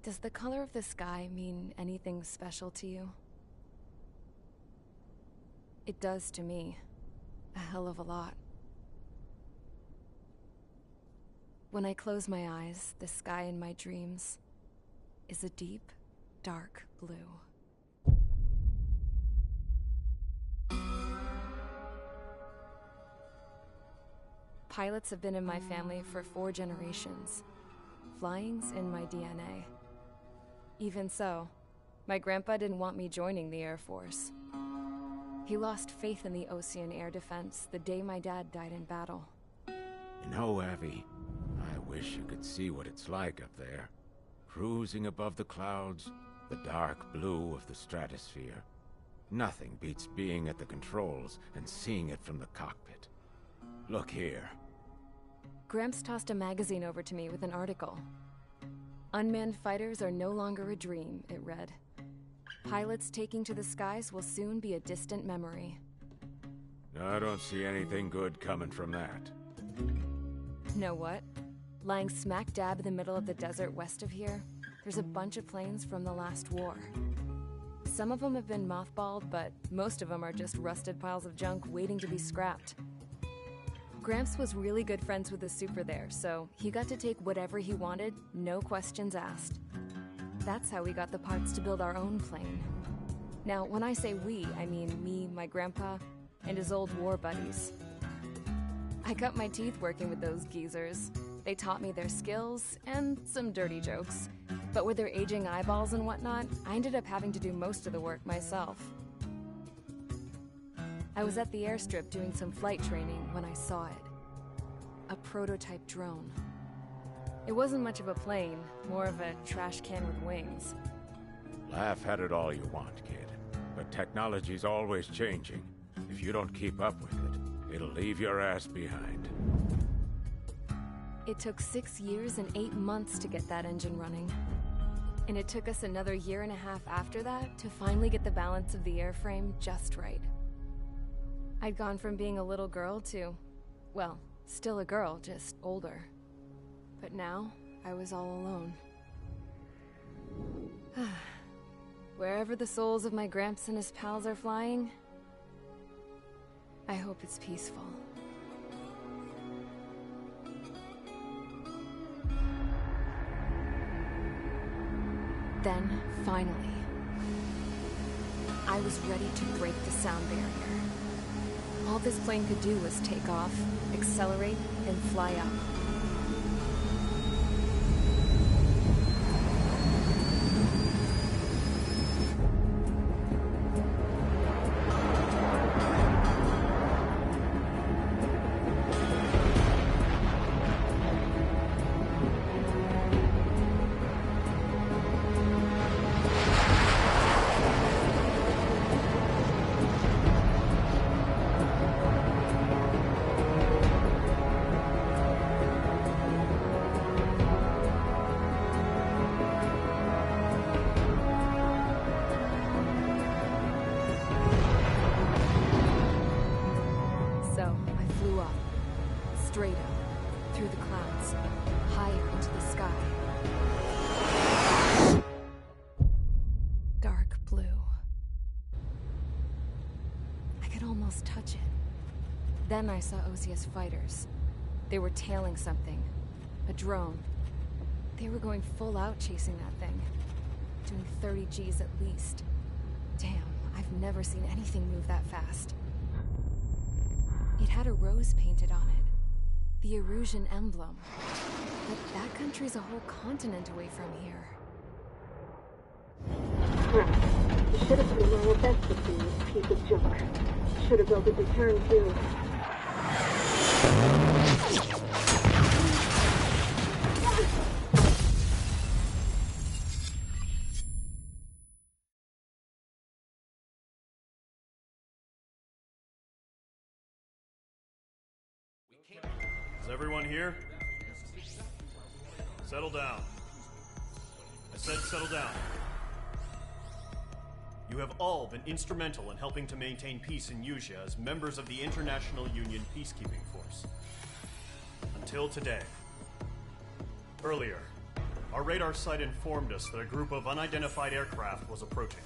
Does the color of the sky mean anything special to you? It does to me. A hell of a lot. When I close my eyes, the sky in my dreams is a deep, dark blue. Pilots have been in my family for 4 generations. Flying's in my DNA. Even so, my grandpa didn't want me joining the Air Force. He lost faith in the Ocean Air Defense the day my dad died in battle. You know, Abby, I wish you could see what it's like up there. Cruising above the clouds, the dark blue of the stratosphere. Nothing beats being at the controls and seeing it from the cockpit. Look here. Gramps tossed a magazine over to me with an article. Unmanned fighters are no longer a dream, it read. Pilots taking to the skies will soon be a distant memory. I don't see anything good coming from that. Know what? Lying smack dab in the middle of the desert west of here, there's a bunch of planes from the last war. Some of them have been mothballed, but most of them are just rusted piles of junk waiting to be scrapped. Gramps was really good friends with the super there, so he got to take whatever he wanted, no questions asked. That's how we got the parts to build our own plane. Now, when I say we, I mean me, my grandpa, and his old war buddies. I cut my teeth working with those geezers. They taught me their skills, and some dirty jokes. But with their aging eyeballs and whatnot, I ended up having to do most of the work myself. I was at the airstrip doing some flight training when I saw it. A prototype drone. It wasn't much of a plane, more of a trash can with wings. Laugh at it all you want, kid. But technology's always changing. If you don't keep up with it, it'll leave your ass behind. It took 6 years and 8 months to get that engine running. And it took us another 1.5 years after that to finally get the balance of the airframe just right. I'd gone from being a little girl to, well, still a girl, just older. But now, I was all alone. Wherever the souls of my Gramps and his pals are flying, I hope it's peaceful. Then, finally, I was ready to break the sound barrier. All this plane could do was take off, accelerate, and fly up. Straight up, through the clouds, higher into the sky. Dark blue. I could almost touch it. Then I saw Ozia's fighters. They were tailing something. A drone. They were going full out chasing that thing. Doing 30 Gs at least. Damn, I've never seen anything move that fast. It had a rose painted on it. The Erusian emblem. But that country's a whole continent away from here. Crap. You should have been my best to see this piece of junk. Should have built a return too. Is everyone here? Settle down. I said settle down. You have all been instrumental in helping to maintain peace in Usea as members of the International Union Peacekeeping Force. Until today. Earlier, Our radar site informed us that a group of unidentified aircraft was approaching.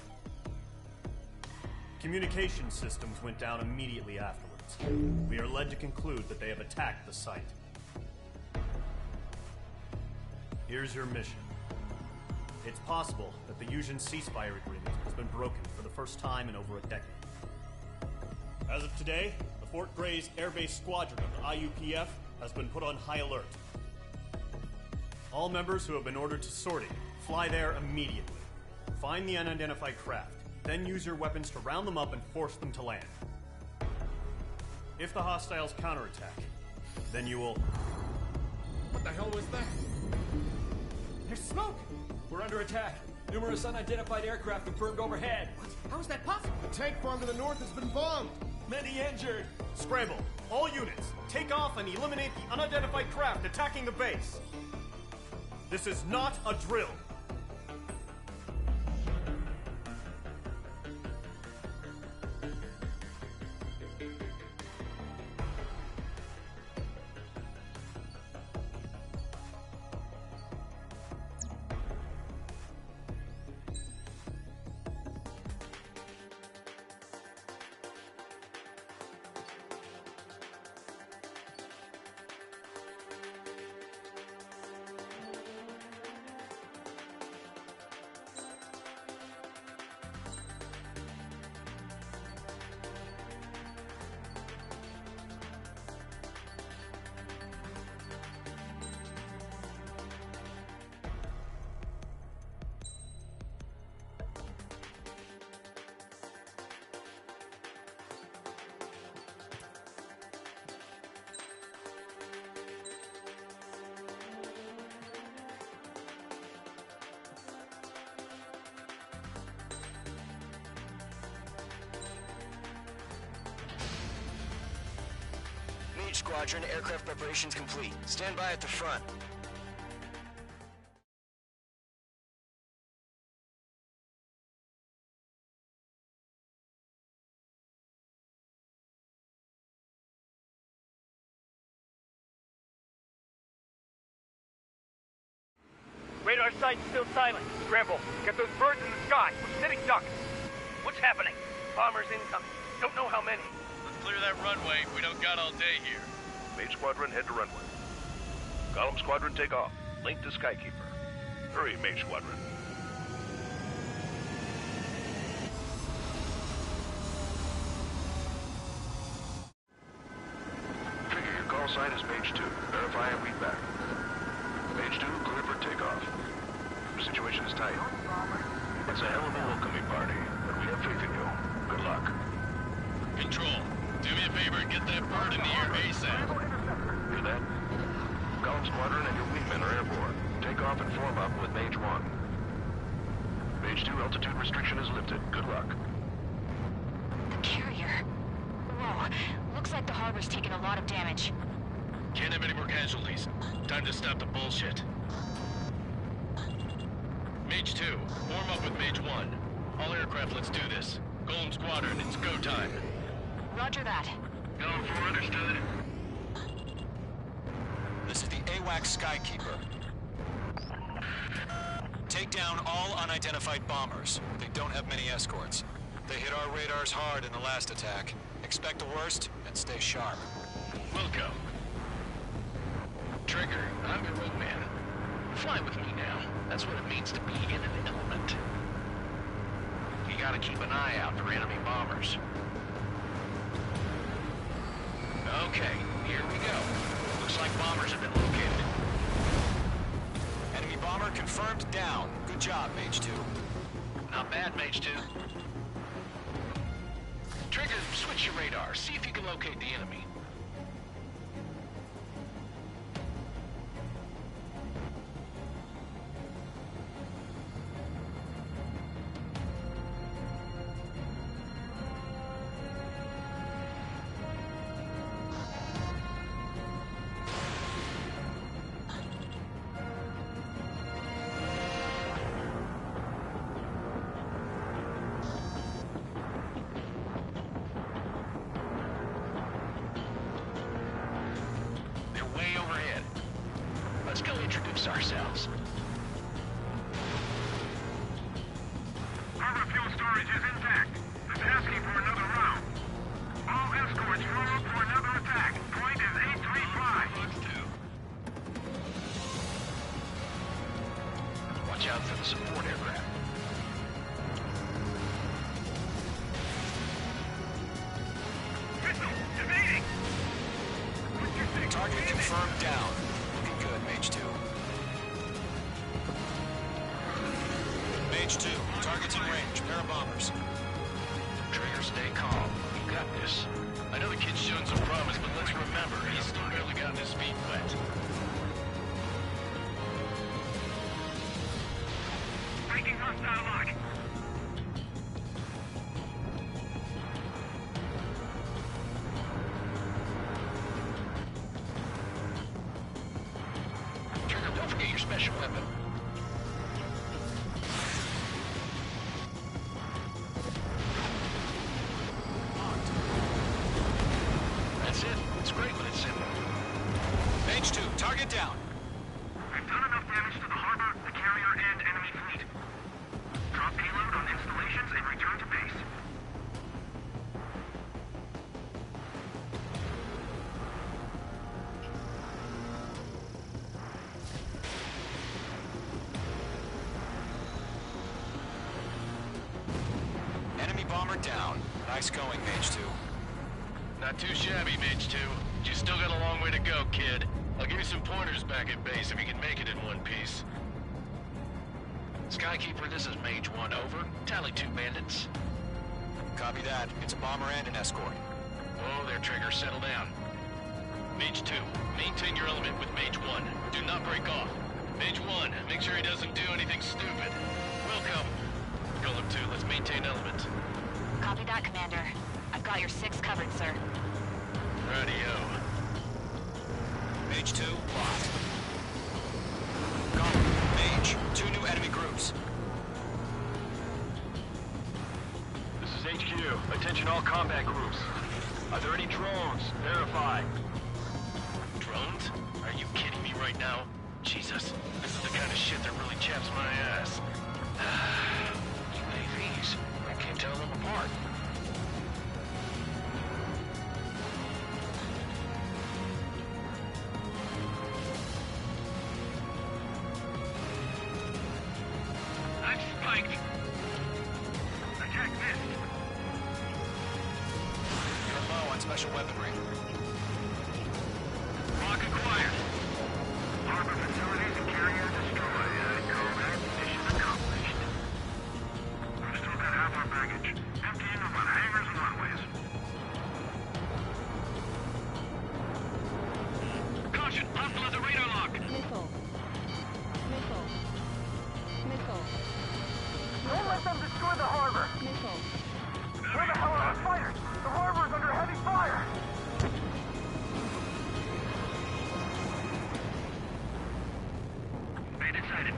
Communication systems went down immediately afterwards. We are led to conclude that they have attacked the site. Here's your mission. It's possible that the Yuuzhan ceasefire agreement has been broken for the first time in over a decade. As of today, the Fort Grays Air Base Squadron of the IUPF has been put on high alert. All members who have been ordered to sortie, fly there immediately. Find the unidentified craft, then use your weapons to round them up and force them to land. If the hostiles counterattack, then you will... What the hell was that? There's smoke! We're under attack. Numerous unidentified aircraft confirmed overhead. What? How is that possible? The tank farm to the north has been bombed. Many injured. Scramble! All units, take off and eliminate the unidentified craft attacking the base. This is not a drill. Squadron, aircraft preparations complete. Stand by at the front. Radar site's still silent. Scramble. Get those birds in the sky. We're sitting ducks. What's happening? Bombers incoming. Don't know how many. Let's clear that runway. We don't got all day here. Mage Squadron, head to runway. Column Squadron, take off. Link to Skykeeper. Hurry, Mage Squadron. Trigger, your call sign is Mage 2. Verify and read back. Mage 2, clear for takeoff. The situation is tight. It's a hell of a welcoming party, but we have faith in you. Good luck. Control, do me a favor and get that bird in the air ASAP. Hear that? Column Squadron and your wingmen are airborne. Take off and form up with Mage 1. Mage 2, altitude restriction is lifted. Good luck. The carrier. Whoa. Looks like the harbor's taken a lot of damage. Can't have any more casualties. Time to stop the bullshit. Mage 2, form up with Mage 1. All aircraft, let's do this. Golem Squadron, it's go time. Roger that. Going for understood. This is the AWACS Skykeeper. Take down all unidentified bombers. They don't have many escorts. They hit our radars hard in the last attack. Expect the worst and stay sharp. Wilco. Trigger, I'm your wingman. Fly with me now. That's what it means to be in an element. You gotta keep an eye out for enemy bombers. Okay, here we go. Looks like bombers have been located. Enemy bomber confirmed down. Good job, Mage 2. Not bad, Mage 2. Trigger, switch your radar. See if you can locate the enemy. Let's go introduce ourselves. confirmed down. Looking good, Mage 2. Mage 2, targets in range. Pair of bombers. Trigger, stay calm. You got this. I know the kid's shown some promise, but let's remember, he's still barely gotten his feet wet. Breaking hostile lock. Trigger, don't forget your special weapon. That's it. It's great when it's simple. Mage 2, target down. We've done enough damage to the harbor, the carrier, and enemy fleet. Drop payload on installations and return to base. Enemy bomber down. Nice going, Mage 2. Not too shabby, Mage 2. You still got a long way to go, kid. I'll give you some pointers back at base if you can make it in one piece. Skykeeper, this is Mage 1, over. Tally 2 bandits. Copy that. It's a bomber and an escort. Whoa there, Trigger. Settle down. Mage 2, maintain your element with Mage 1. Do not break off. Mage 1, make sure he doesn't do anything stupid. Welcome. Golem 2, let's maintain element. Copy that, Commander. I've got your 6 covered, sir. Radio. Mage 2, locked. Golem, Mage, 2 new enemy groups. This is HQ. Attention all combat groups. Are there any drones? Verify. Drones? Are you kidding me right now? Jesus, this is the kind of shit that really chaps my ass. UAVs. I can't tell them apart. I'm spiked. Attack missed. You're low on special weaponry. Lock acquired. Harbor facilities and carrier destroyed. Combat mission accomplished. We've still got half our baggage. Emptying them on hangars and runways. Caution! Hostile at the radar lock! Missile. Missile. Missile. Don't let them destroy the harbor! Missile. Where the hell are our fighters? The harbor is under heavy fire! Bandit sighted.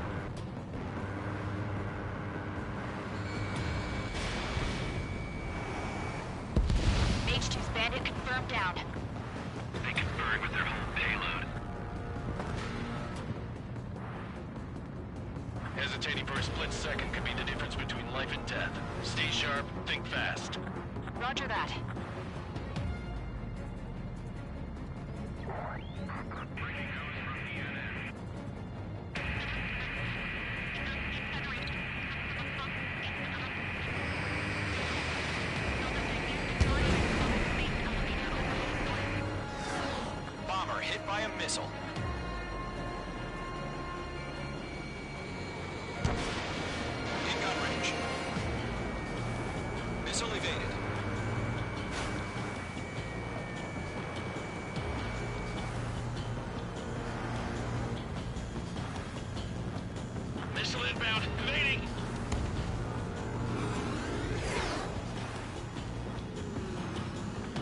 Mage 2's bandit confirmed down. They can burn with their whole payload. Hesitating for a split second could be the difference between life and death. Stay sharp, think fast. Roger that. Bomber hit by a missile. In gun range. Missile evaded. Missile inbound, evading!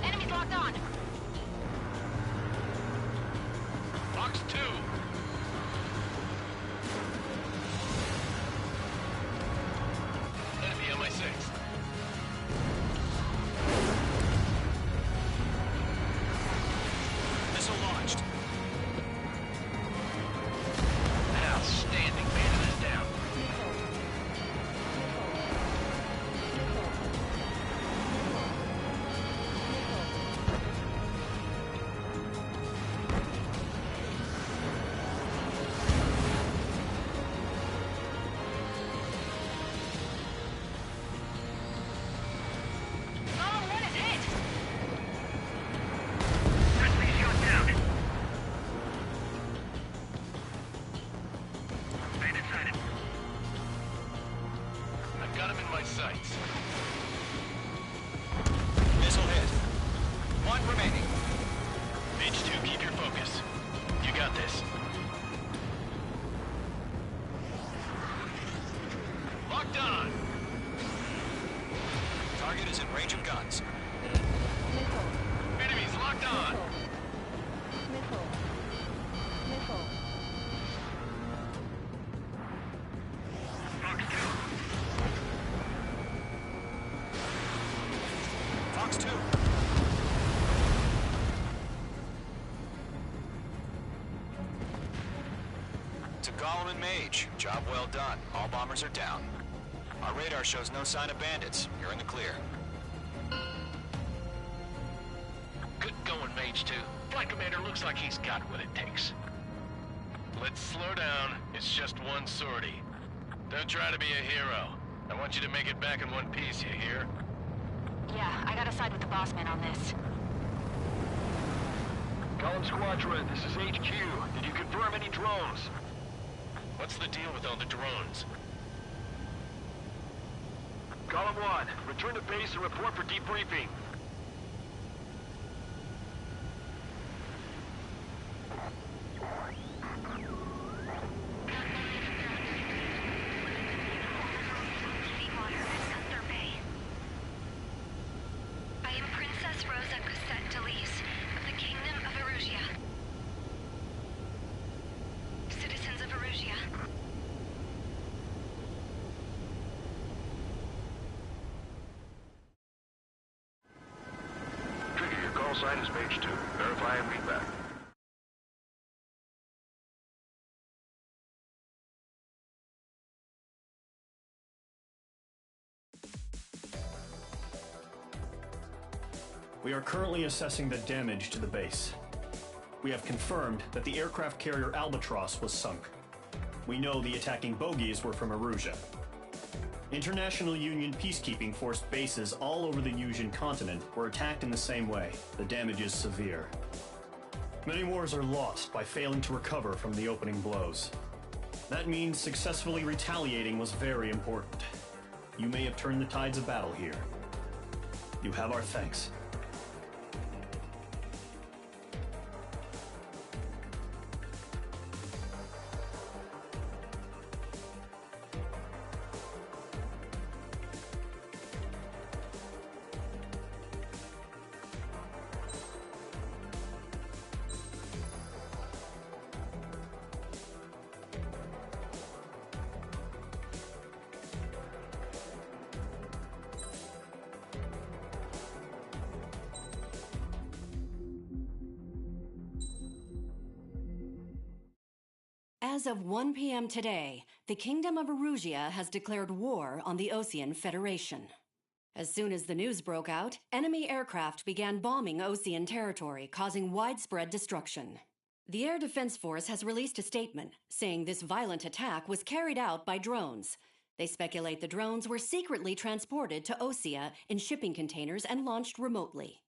Enemies locked on. Fox 2! Enemy on my 6. Missile launched. Outstanding, bandit is down. Gollum and Mage, job well done. All bombers are down. Our radar shows no sign of bandits. You're in the clear. Good going, Mage 2. Flight Commander looks like he's got what it takes. Let's slow down. It's just one sortie. Don't try to be a hero. I want you to make it back in one piece, you hear? Yeah, I gotta side with the boss man on this. Column Squadron, this is HQ. Did you confirm any drones? What's the deal with all the drones? Column 1, return to base and report for debriefing. Sign is page 2. Verify and read back. We are currently assessing the damage to the base. We have confirmed that the aircraft carrier Albatross was sunk. We know the attacking bogies were from Erusia. International Union peacekeeping force bases all over the Yusian continent were attacked in the same way. The damage is severe. Many wars are lost by failing to recover from the opening blows. That means successfully retaliating was very important. You may have turned the tides of battle here. You have our thanks. As of 1 p.m. today, the Kingdom of Erusia has declared war on the Osean Federation. As soon as the news broke out, enemy aircraft began bombing Osean territory, causing widespread destruction. The Air Defense Force has released a statement saying this violent attack was carried out by drones. They speculate the drones were secretly transported to Osea in shipping containers and launched remotely.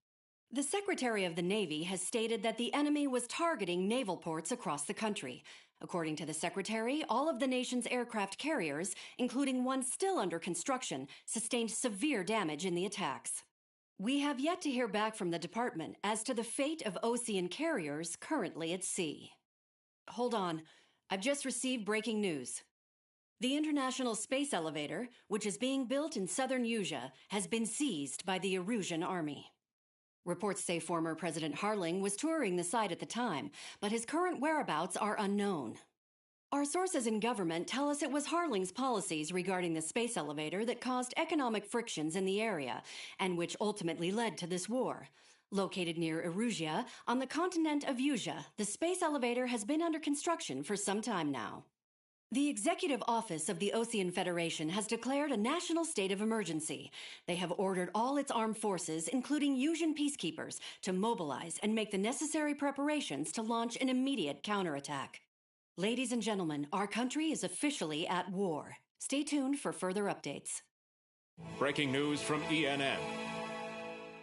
The Secretary of the Navy has stated that the enemy was targeting naval ports across the country. According to the Secretary, all of the nation's aircraft carriers, including one still under construction, sustained severe damage in the attacks. We have yet to hear back from the department as to the fate of Osean carriers currently at sea. Hold on, I've just received breaking news. The International Space Elevator, which is being built in southern Yusia, has been seized by the Erusian army. Reports say former President Harling was touring the site at the time, but his current whereabouts are unknown. Our sources in government tell us it was Harling's policies regarding the space elevator that caused economic frictions in the area, and which ultimately led to this war. Located near Erusia, on the continent of Yusia, the space elevator has been under construction for some time now. The Executive Office of the Osean Federation has declared a national state of emergency. They have ordered all its armed forces, including Yusian peacekeepers, to mobilize and make the necessary preparations to launch an immediate counterattack. Ladies and gentlemen, our country is officially at war. Stay tuned for further updates. Breaking news from ENN.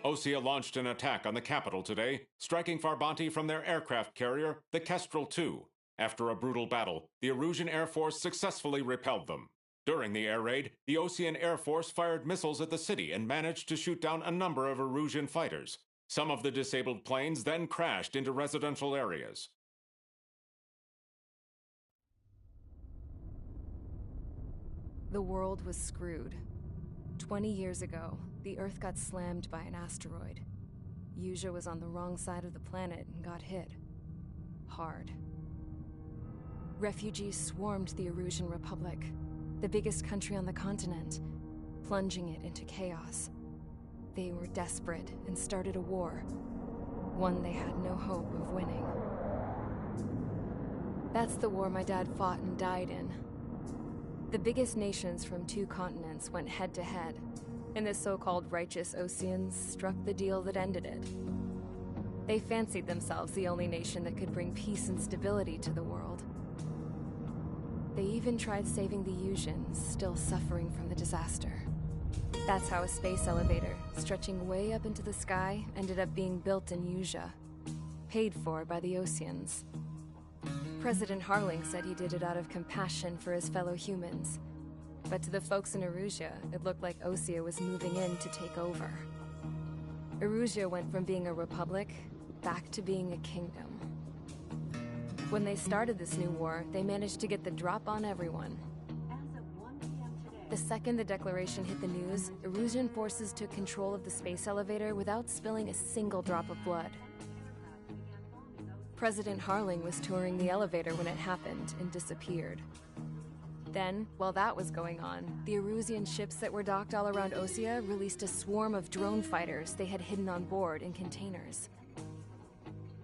Osea launched an attack on the capital today, striking Farbanti from their aircraft carrier, the Kestrel II. After a brutal battle, the Erusian Air Force successfully repelled them. During the air raid, the Osean Air Force fired missiles at the city and managed to shoot down a number of Erusian fighters. Some of the disabled planes then crashed into residential areas. The world was screwed. 20 years ago, the Earth got slammed by an asteroid. Yusia was on the wrong side of the planet and got hit. Hard. Refugees swarmed the Erusian Republic, the biggest country on the continent, plunging it into chaos. They were desperate and started a war, one they had no hope of winning. That's the war my dad fought and died in. The biggest nations from 2 continents went head-to-head, and the so-called righteous Oseans struck the deal that ended it. They fancied themselves the only nation that could bring peace and stability to the world. They even tried saving the Yuuzhans, still suffering from the disaster. That's how a space elevator, stretching way up into the sky, ended up being built in Yuzha, paid for by the Oseans. President Harling said he did it out of compassion for his fellow humans. But to the folks in Erusea, it looked like Osea was moving in to take over. Erusea went from being a republic back to being a kingdom. When they started this new war, they managed to get the drop on everyone. The second the declaration hit the news, Erusian forces took control of the space elevator without spilling a single drop of blood. President Harling was touring the elevator when it happened and disappeared. Then, while that was going on, the Erusian ships that were docked all around Osea released a swarm of drone fighters they had hidden on board in containers.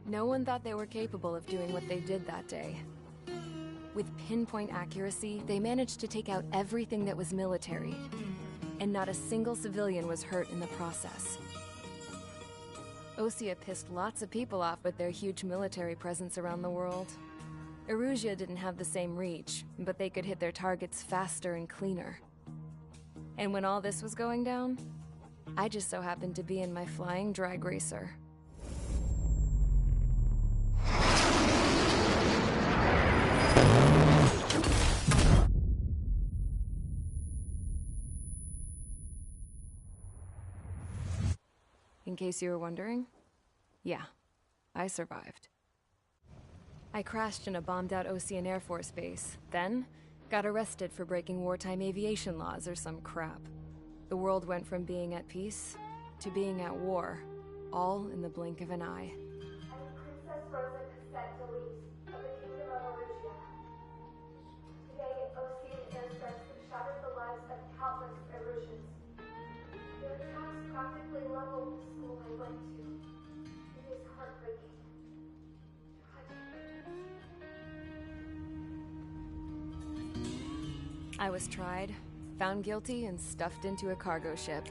No one thought they were capable of doing what they did that day. With pinpoint accuracy, they managed to take out everything that was military, and not a single civilian was hurt in the process. Osea pissed lots of people off with their huge military presence around the world. Erusea didn't have the same reach, but they could hit their targets faster and cleaner. And when all this was going down, I just so happened to be in my flying drag racer. In case you were wondering, yeah, I survived. I crashed in a bombed-out Osean Air Force base, then got arrested for breaking wartime aviation laws or some crap. The world went from being at peace to being at war, all in the blink of an eye. Princess Rosa Cassette Delete of the Kingdom of Erusea. Today, Osean airstrikes have shattered the lives of countless Erusians. Their attacks practically leveled the school I went to. It is heartbreaking. I was tried, found guilty, and stuffed into a cargo ship.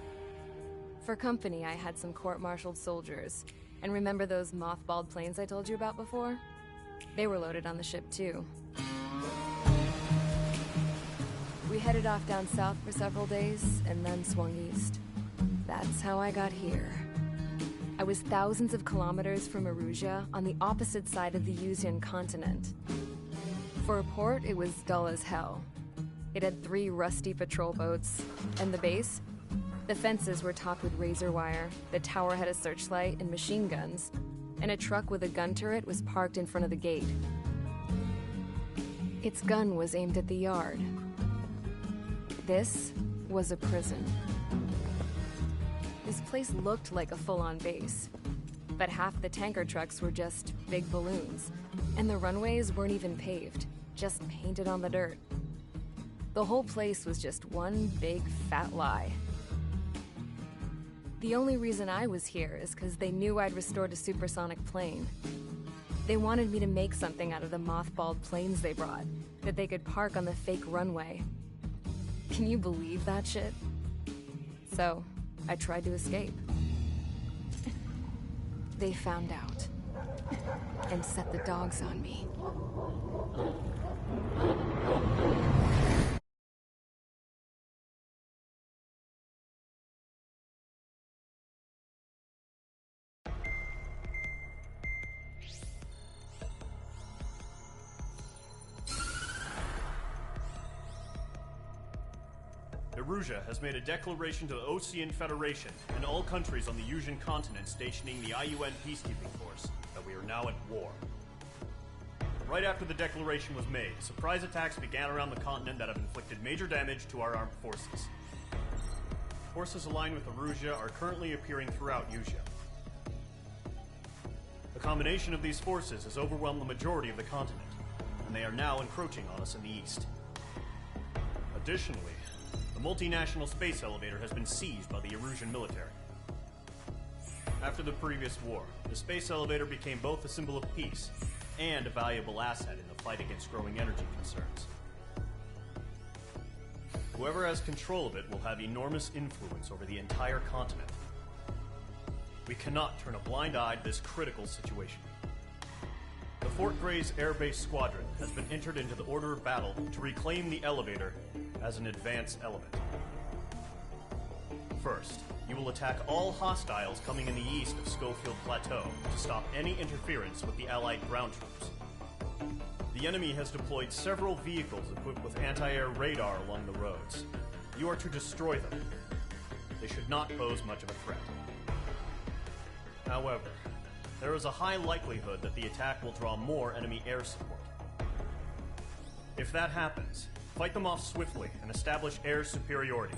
For company, I had some court-martialed soldiers. And remember those mothballed planes I told you about before? They were loaded on the ship, too. We headed off down south for several days, and then swung east. That's how I got here. I was thousands of kilometers from Erusea, on the opposite side of the Yuuzhan continent. For a port, it was dull as hell. It had 3 rusty patrol boats, and the base? The fences were topped with razor wire, the tower had a searchlight and machine guns, and a truck with a gun turret was parked in front of the gate. Its gun was aimed at the yard. This was a prison. This place looked like a full-on base, but half the tanker trucks were just big balloons, and the runways weren't even paved, just painted on the dirt. The whole place was just one big fat lie. The only reason I was here is because they knew I'd restored a supersonic plane. They wanted me to make something out of the mothballed planes they brought, that they could park on the fake runway. Can you believe that shit? So, I tried to escape. They found out, and set the dogs on me. Erusea has made a declaration to the Osean Federation and all countries on the Yuuzhan continent stationing the IUN peacekeeping force that we are now at war. Right after the declaration was made, surprise attacks began around the continent that have inflicted major damage to our armed forces. Forces aligned with Erusea are currently appearing throughout Yuuzha. The combination of these forces has overwhelmed the majority of the continent, and they are now encroaching on us in the east. Additionally, the multinational space elevator has been seized by the Erusian military. After the previous war, the space elevator became both a symbol of peace and a valuable asset in the fight against growing energy concerns. Whoever has control of it will have enormous influence over the entire continent. We cannot turn a blind eye to this critical situation. The Fort Gray's Air Base Squadron has been entered into the order of battle to reclaim the elevator as an advance element. First, you will attack all hostiles coming in the east of Schofield Plateau to stop any interference with the Allied ground troops. The enemy has deployed several vehicles equipped with anti-air radar along the roads. You are to destroy them. They should not pose much of a threat. However, there is a high likelihood that the attack will draw more enemy air support. If that happens, fight them off swiftly and establish air superiority.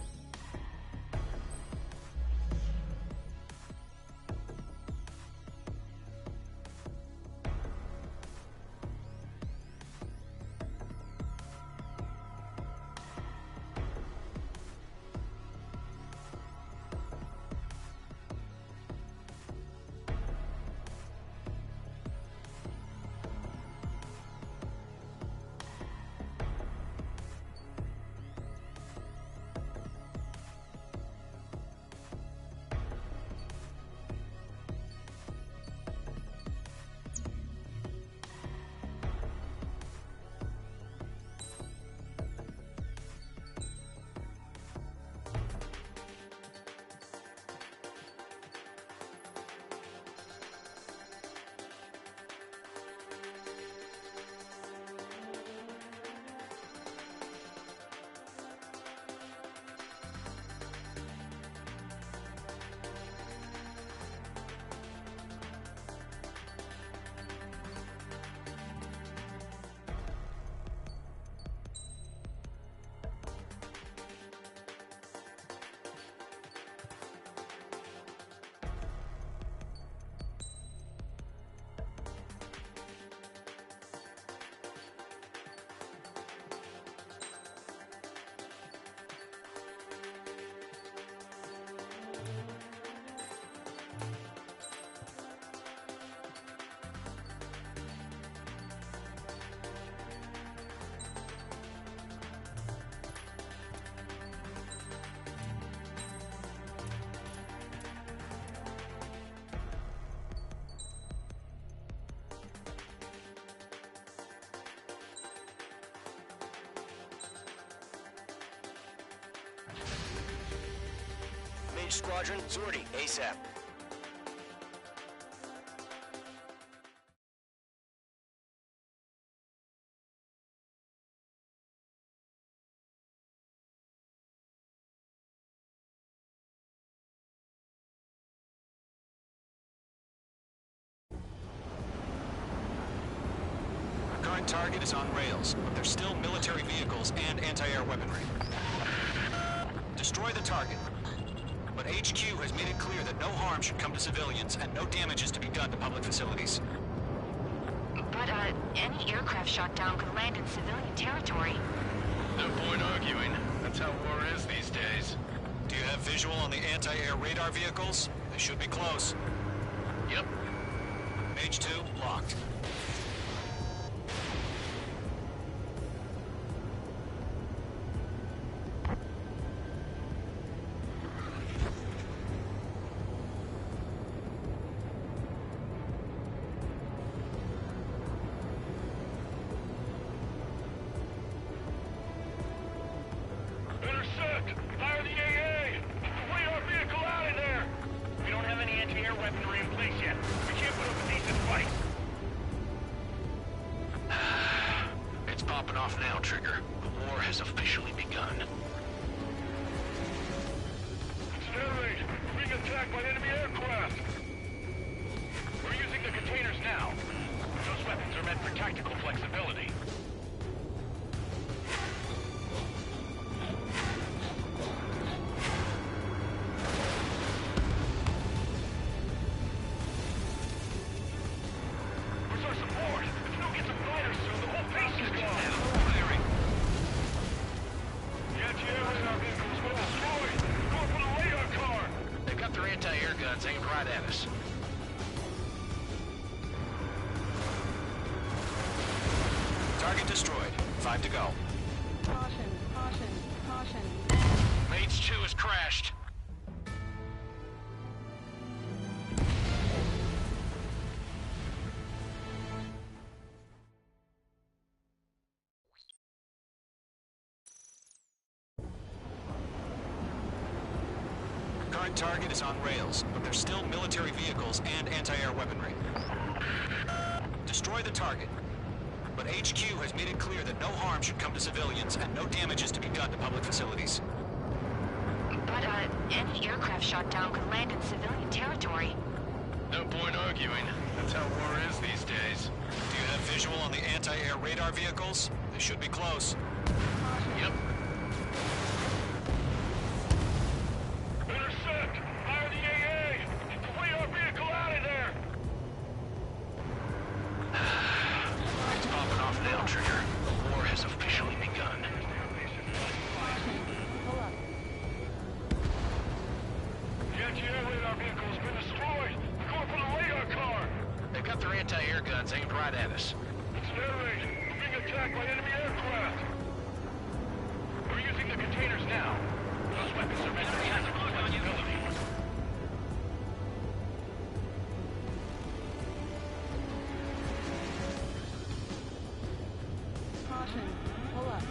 Mage Squadron, Zordy, ASAP. Our current target is on rails, but there's still military vehicles and anti-air weaponry. Destroy the target. But HQ has made it clear that no harm should come to civilians and no damage is to be done to public facilities. But, any aircraft shot down could land in civilian territory. No point arguing. That's how war is these days. Do you have visual on the anti-air radar vehicles? They should be close. Yep. Mage 2, locked. Intercept! Fire the AA! Radar vehicle out of there! We don't have any anti-air weaponry in place yet. We can't put up a decent fight. It's popping off now, Trigger. The war has officially begun. Sterling, being attacked by enemy aircraft! We're using the containers now. Those weapons are meant for tactical flexibility. Where's our support? If we don't get some fighters soon, the whole base is gone! Firing! The anti-air radar vehicles were destroyed! Going for the radar car! They've got their anti-air guns aimed right at us. Target destroyed. 5 to go. Caution, caution, caution. Mage 2 has crashed. Current target is on rails, but there's still military vehicles and anti-air weaponry. Destroy the target. But HQ has made it clear that no harm should come to civilians and no damage is to be done to public facilities. But, any aircraft shot down could land in civilian territory. No point arguing. That's how war is these days. Do you have visual on the anti-air radar vehicles? They should be close. Yep. Intercept! Fire the AA! Flee our vehicle out of there! It's popping off now, Trigger. The war has officially begun. The anti-air radar vehicle has been destroyed! We're going for the radar car! They've got their anti-air guns aimed right at us. It's an air raid! We're being attacked by enemy aircraft! We're using the containers now. Those weapons are meant to be hazardous flexibility. Caution, pull up.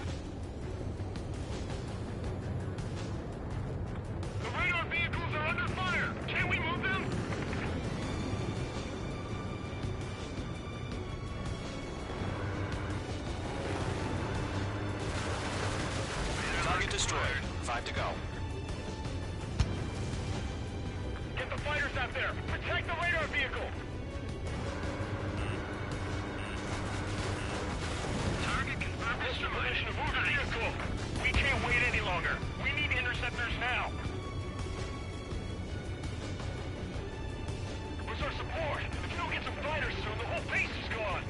The radar vehicles are under fire! Can we move them? Target destroyed. 5 to go. Get the fighters out there! Protect the radar vehicle! Target confirmed. Mr. Militia, move the vehicle! We can't wait any longer. We need interceptors now. Where's our support? If you don't get some fighters soon, the whole base is gone.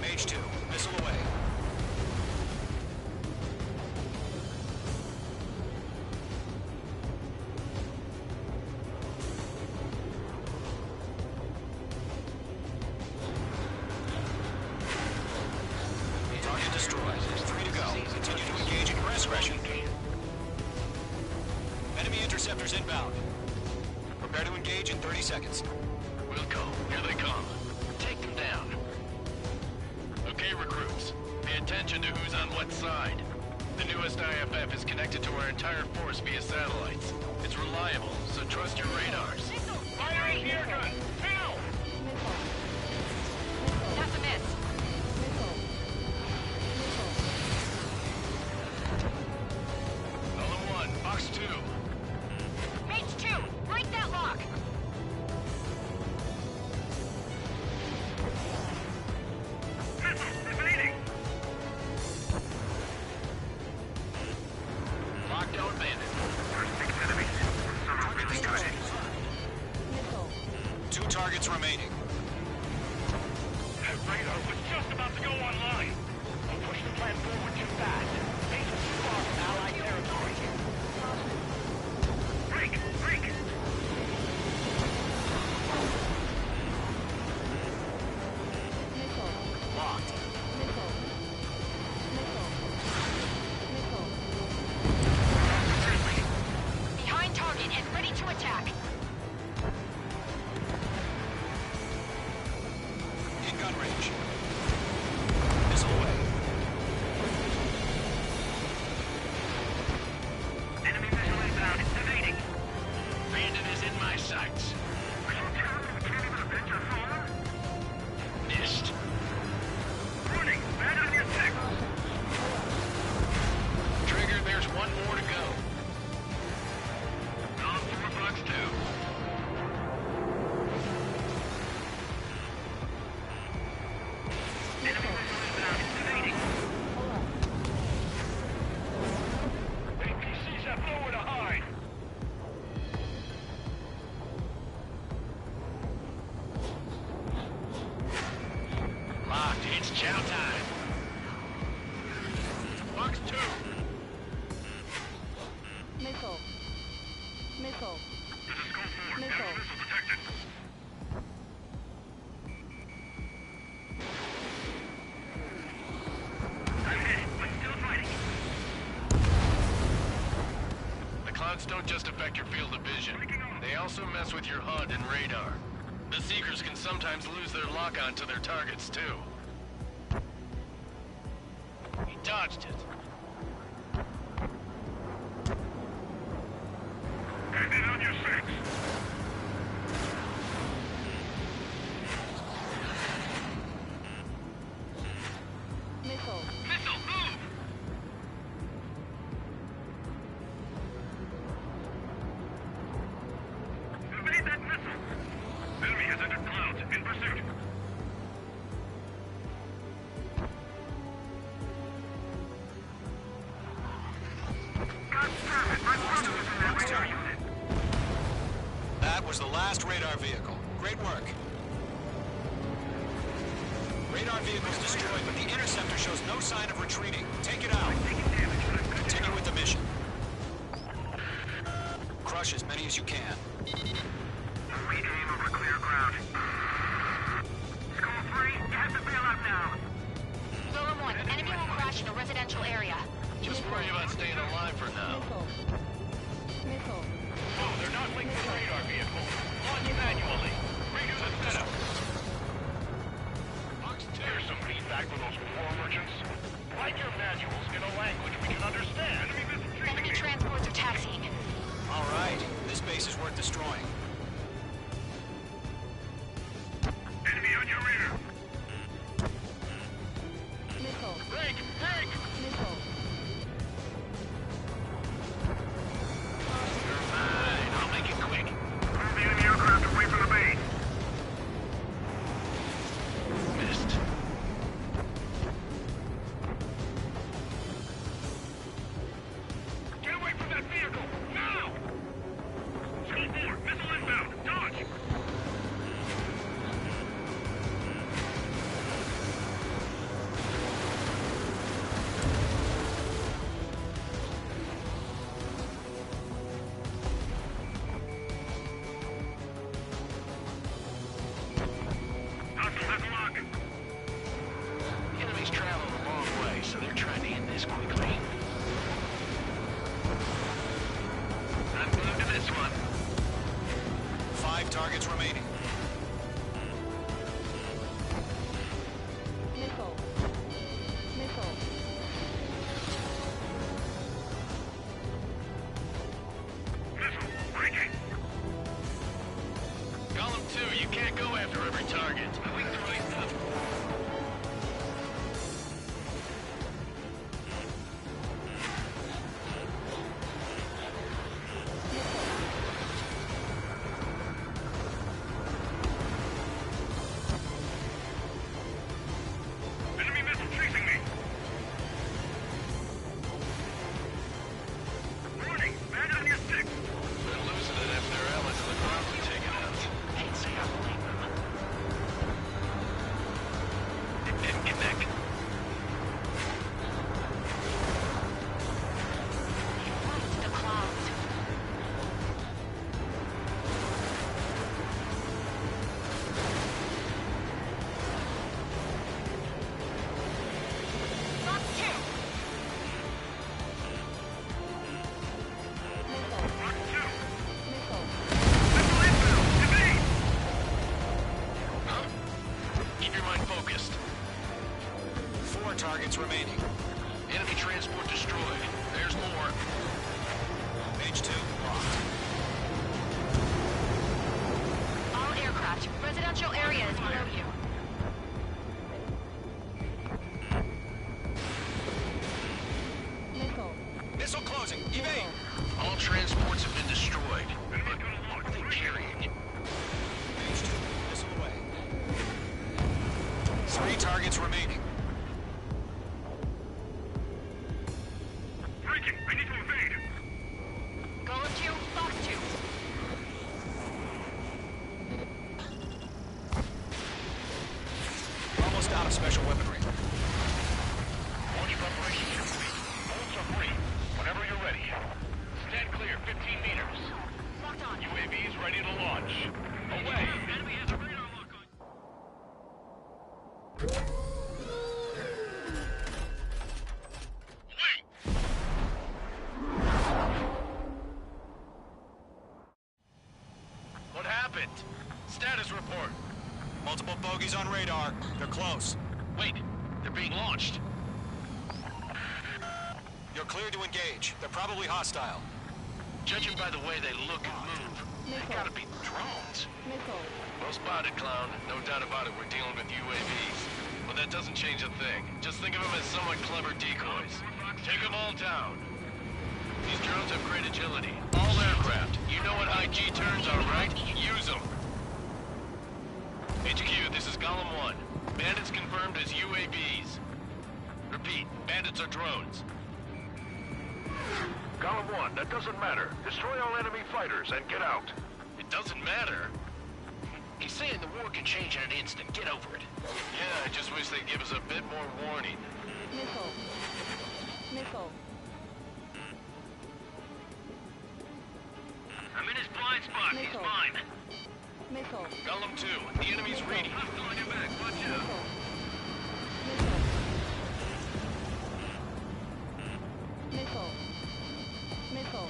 Mage 2, missile away. Target destroyed. 3 to go. Continue to engage in your discretion. Enemy interceptors inbound. Prepare to engage in 30 seconds. Wilco, here they come. Take them down. Okay, recruits. Pay attention to who's on what side. The newest IFF is connected to our entire force via satellites. It's reliable, so trust your radars. Fire the air gun! Now! That's a miss. Column 1, Box 2. Mage 2, break that lock. Missiles evading! Lockdown bandit. First six enemies. Target destroyed. 2 targets remaining. That radar was just about to go online. We pushed the plan forward too fast. Base is too far from Allied territory. Break! Break! Locked. Behind target and ready to attack. In gun range. Missile away. Enemy visual inbound. Evading. Bandit is in my sights. Are you telling me we can't even avenge our fallen? Missed. Warning! Bandit on the attack! Trigger, there's one more to go. On 4, Box 2. Enemy visual inbound. Evading. APCs have nowhere to hide. Locked. It's chow time. Gunshots don't just affect your field of vision. They also mess with your HUD and radar. The Seekers can sometimes lose their lock-on to their targets, too. He dodged it. Get in on your six. Missile. Missile, move! Evade that missile! Enemy has entered clouds. In pursuit. God damn it! My brother was in that radar unit! That was the last radar vehicle. Great work. Radar vehicle's destroyed, but the interceptor shows no sign of retreating. Take it out. Continue with the mission. Crush as many as you can. Regain over clear ground. School 3, you have to bail out now. Golem 1, enemy will crash in a residential area. Just worry about staying alive for now. Missile. Missile. Oh, they're not linked to the radar vehicle. Launch manually. Redo the setup. There's some feedback for those war merchants. Write your manuals in a language we can understand. Enemy transports are taxiing. All right. This base is worth destroying. Enemy on your rear. Missile. Break! Break! Missile. You're mine. I'll make it quick. Move the enemy aircraft away from the base. Missed. Get away from that vehicle! Now! School 4, missile inbound. Dodge! Hostile has a lock. The enemy's traveling a long way, so they're trying to end this quickly. I'm glued to this one. 5 targets remaining. Missile. Missile. Missile, breaking. Golem 2, you can't go after every target. We can try stuff. Enemy missile chasing me. Warning, bandit on your six. They're losing it after their allies on the ground were taken out. I'd say I blame them. Get back. To the clouds. Fox 2. Fox 2. Missile. Missile inbound. Evade. Huh? Keep your mind focused. 4 targets remaining. Enemy transport destroyed. There's more. Page 2 locked. All aircraft. Residential area is below you. Missile. Missile closing. Evade. All transports have been destroyed. But what are they carrying? Page 2. Missile away. 3 targets remaining. Breaking. I need to evade. Golem 2, Fox 2. Almost out of special weaponry. Launch preparation complete. Bolts are free. Whenever you're ready. Stand clear. 15 meters. Locked on. UAVs ready to launch. Away. Enemy has a radar lock on. report. Multiple bogeys on radar. They're close. Wait, they're being launched. You're cleared to engage. They're probably hostile. Judging by the way they look and move, they gotta be drones. Missile. Well spotted, clown. No doubt about it, we're dealing with UAVs. But that doesn't change a thing. Just think of them as somewhat clever decoys. Take them all down. These drones have great agility. All aircraft. You know what high G turns are, right? Use them. HQ, this is Golem 1. Bandits confirmed as UAVs. Repeat, bandits are drones. Golem 1, that doesn't matter. Destroy all enemy fighters and get out. It doesn't matter. He's saying the war can change in an instant. Get over it. Yeah, I just wish they'd give us a bit more warning. Missile. Missile. I'm in his blind spot. He's Missile. mine. Missile. Golem 2, the enemy's reading. Hostile on your back. Watch out. Missile. Missile. Missile. Missile.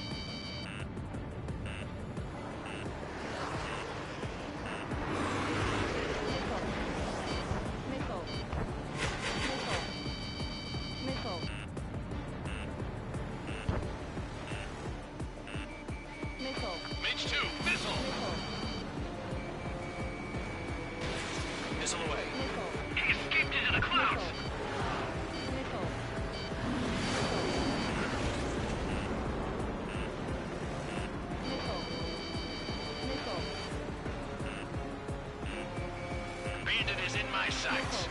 Missile. Missile. Missile. Mage 2, missile! Missile away. He escaped into the clouds. Missile. Missile. Missile. Bandit is in my sights.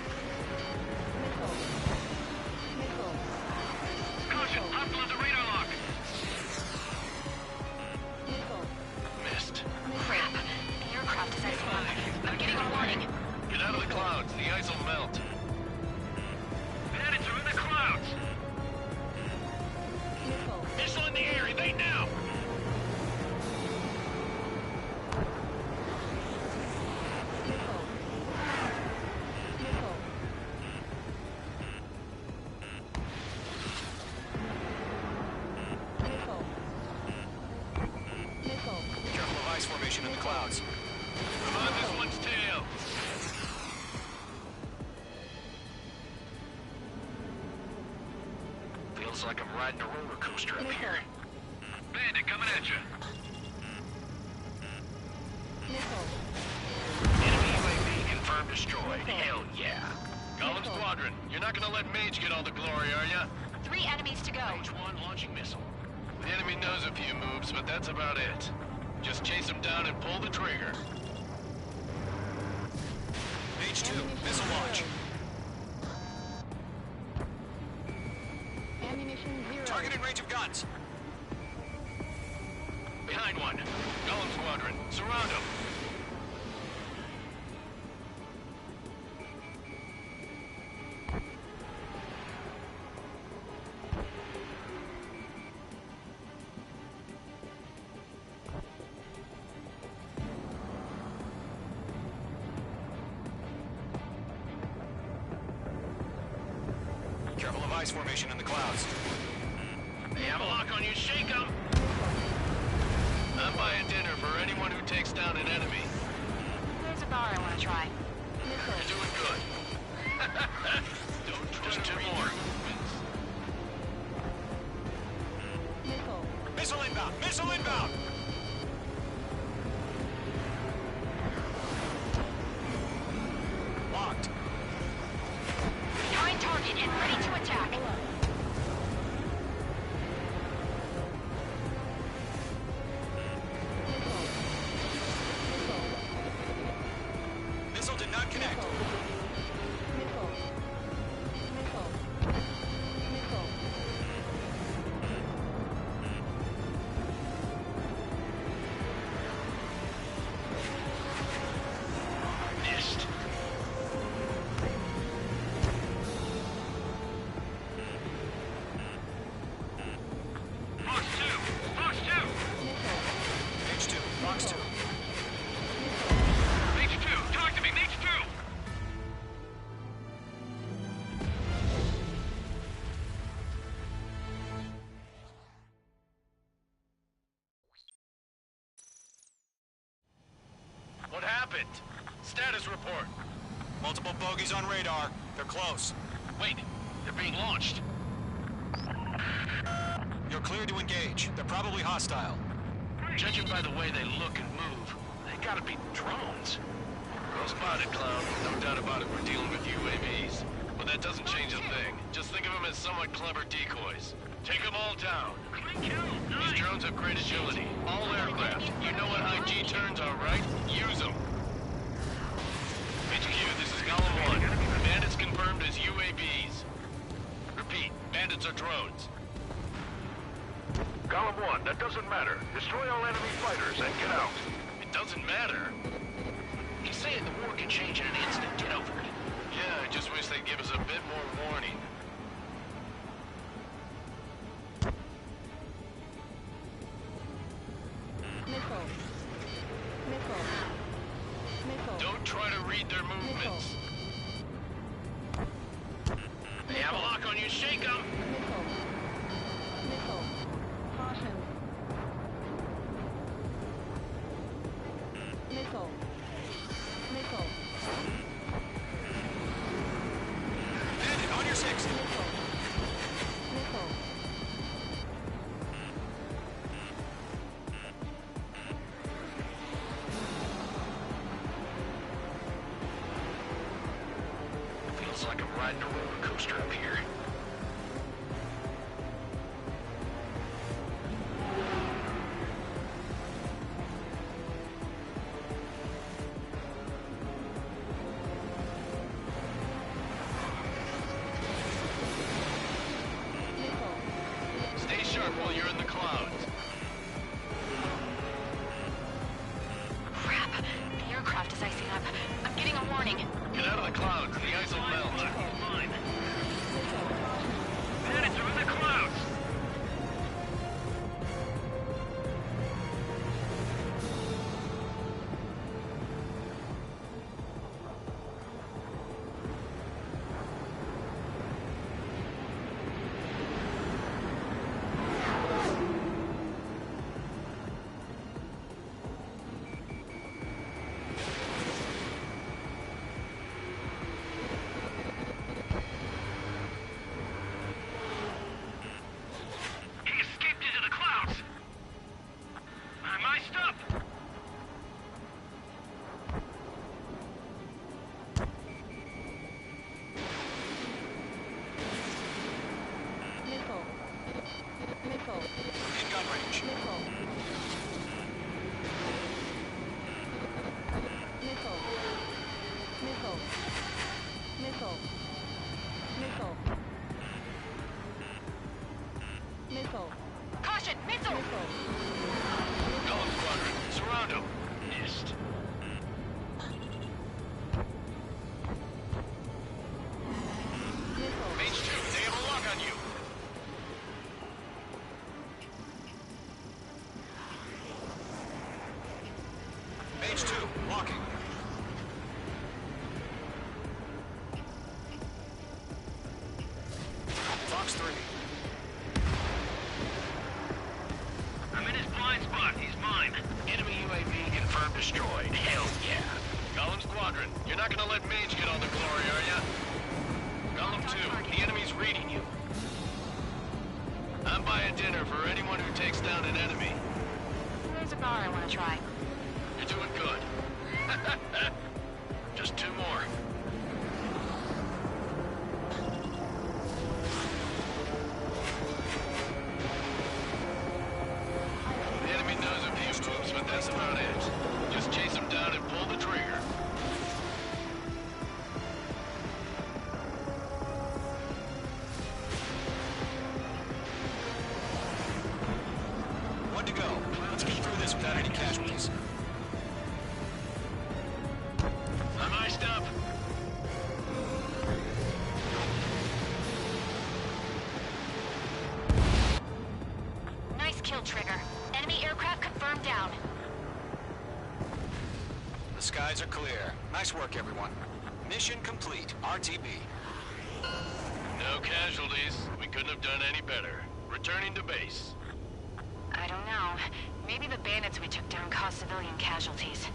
Missile. Missile. Caution, hostile on the radar lock. Missile. Missed. Crap. The aircraft is at home. I'm getting a warning. Get out of the clouds, the ice will melt. Bandits are in the clouds. Missile. Missile in the air, evade now! Missile. Missile. Missile. Missile. Careful of ice formation in the clouds. I'm on this one's tail. Feels like I'm riding a roller coaster up here. Bandit coming at you. Missile. Enemy UAV confirmed destroyed. Hell yeah. Golem Squadron, you're not gonna let Mage get all the glory, are ya? 3 enemies to go. Mage 1 launching missile. The enemy knows a few moves, but that's about it. Just chase them down and pull the trigger. Mage 2, missile launch. Ammunition 0. Target in range of guns. Behind one. Golem Squadron, surround them. Careful of ice formation in the clouds. They have a lock on you, shake them! I'm buying dinner for anyone who takes down an enemy. There's a bar I want to try. You're doing good. Don't try to more. Missile. Missile inbound! Missile inbound! Locked. Behind target and ready to attack. Missile did not connect. Missile. Missile. Missile. Missed. Box 2. Box 2. Mage 2, box 2. Mage 2. Talk to me. Mage 2. What happened? Status report. Multiple bogeys on radar. They're close. Wait, they're being launched. You're cleared to engage. They're probably hostile. Judging by the way they look and move, they gotta be drones. Well spotted, Cloud. No doubt about it, we're dealing with UAVs. But that doesn't change a thing. Just think of them as somewhat clever decoys. Take them all down. These drones have great agility. All aircraft. You know what high G turns are, right? Use them. HQ, this is Golem 1. Bandits confirmed as UAVs. Repeat, bandits are drones. Golem 1, that doesn't matter. Destroy all enemy fighters and get out. It doesn't matter. He's saying the war can change in an instant. Get over it. Yeah, I just wish they'd give us a bit more warning. Missile. Missile. Missile. Don't try to read their movements. They have a lock on you. Shake them. Missile. Missile. Caution. Missile. Missile. Bandit, on your 6. Missile. Missile. Feels like I'm riding a roller coaster up here. Stay sharp while you're in the clouds. Crap. The aircraft is icing up. I'm getting a warning. Get out of the clouds. The ice will melt. Bandits are in the clouds. He escaped into the clouds. I'm iced up. Missile. Missile. In gun range. Missile. Missile. Missile. Missile. Missile. Missile. Caution! Missile! Missile. Golem Squadron, surround him. Missed. Missile. Mage 2, they have a lock on you. Mage 2, walking. Fox 3. I'm in his blind spot. He's mine. Enemy UAV confirmed destroyed. Hell yeah. Golem Squadron, you're not gonna let Mage get all the glory, are ya? Golem 2, the enemy's reading you. I'm buying dinner for anyone who takes down an enemy. There's a bar I want to try. You're doing good. Just 2 more. The enemy knows a few moves, but that's about it. Just chase him down and pull the trigger. One to go. Let's get through this without any casualties. I'm iced up. Nice kill, Trigger. Enemy aircraft confirmed down. The skies are clear. Nice work, everyone. Mission complete. RTB. No casualties. We couldn't have done any better. Returning to base. I don't know. Maybe the bandits we took down caused civilian casualties.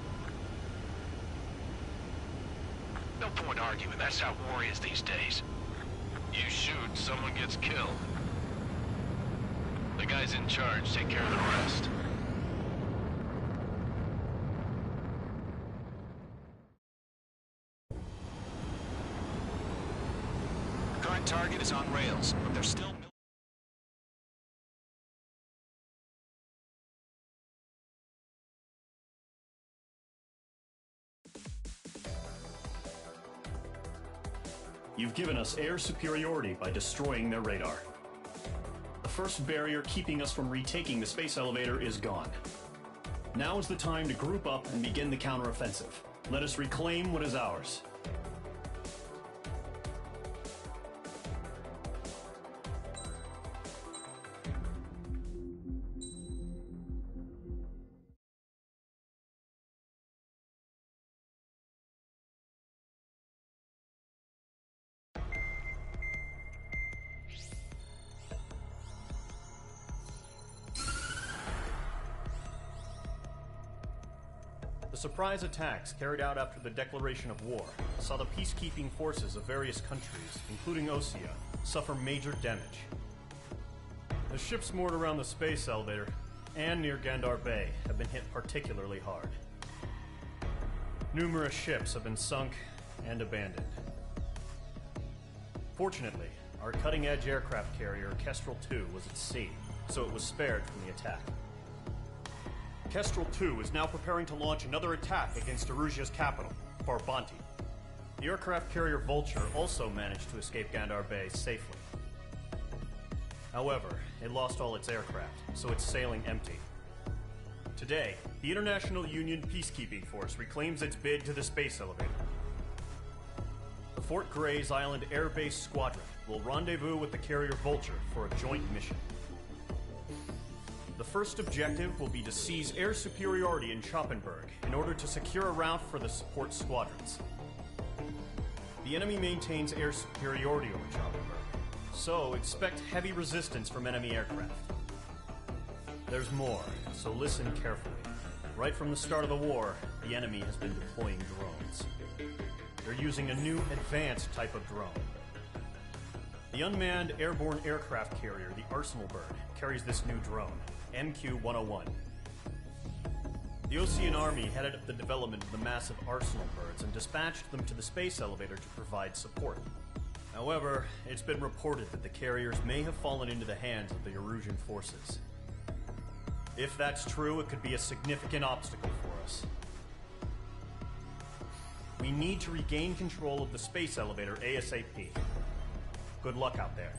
No point arguing, that's how war is these days. You shoot, someone gets killed. The guys in charge take care of the rest. The current target is on rails, but they're still... You've given us air superiority by destroying their radar. The first barrier keeping us from retaking the space elevator is gone. Now is the time to group up and begin the counteroffensive. Let us reclaim what is ours. The surprise attacks carried out after the declaration of war saw the peacekeeping forces of various countries, including Osea, suffer major damage. The ships moored around the space elevator and near Gandar Bay have been hit particularly hard. Numerous ships have been sunk and abandoned. Fortunately, our cutting-edge aircraft carrier Kestrel 2 was at sea, so it was spared from the attack. Kestrel 2 is now preparing to launch another attack against Erusia's capital, Farbanti. The aircraft carrier Vulture also managed to escape Gandar Bay safely. However, it lost all its aircraft, so it's sailing empty. Today, the International Union Peacekeeping Force reclaims its bid to the space elevator. The Fort Grays Island Air Base Squadron will rendezvous with the carrier Vulture for a joint mission. The first objective will be to seize air superiority in Schoppenberg in order to secure a route for the support squadrons. The enemy maintains air superiority over Schoppenberg, so expect heavy resistance from enemy aircraft. There's more, so listen carefully. Right from the start of the war, the enemy has been deploying drones. They're using a new advanced type of drone. The unmanned airborne aircraft carrier, the Arsenal Bird, carries this new drone, MQ-101. The Osean Army headed up the development of the massive Arsenal Birds and dispatched them to the space elevator to provide support. However, it's been reported that the carriers may have fallen into the hands of the Erusian forces. If that's true, it could be a significant obstacle for us. We need to regain control of the space elevator ASAP. Good luck out there.